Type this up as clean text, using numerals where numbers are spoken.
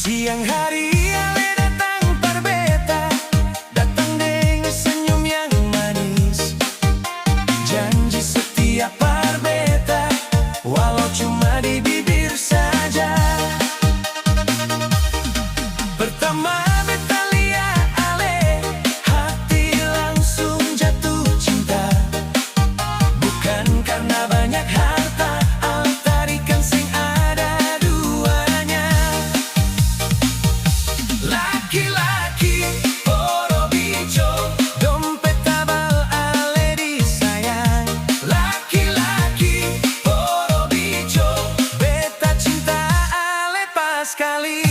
Siang hari ale datang perbeta, datang dengan senyum yang manis. Janji setia perbeta, walau cuma di bibir saja. Pertama beta lihat ale, hati langsung jatuh cinta. Bukan karena banyak harta, ale tarikan sing ada duanya. Laki-laki Borobijo, dompet tabal ale disayang. Laki-laki Borobijo, beta cinta ale pas kali.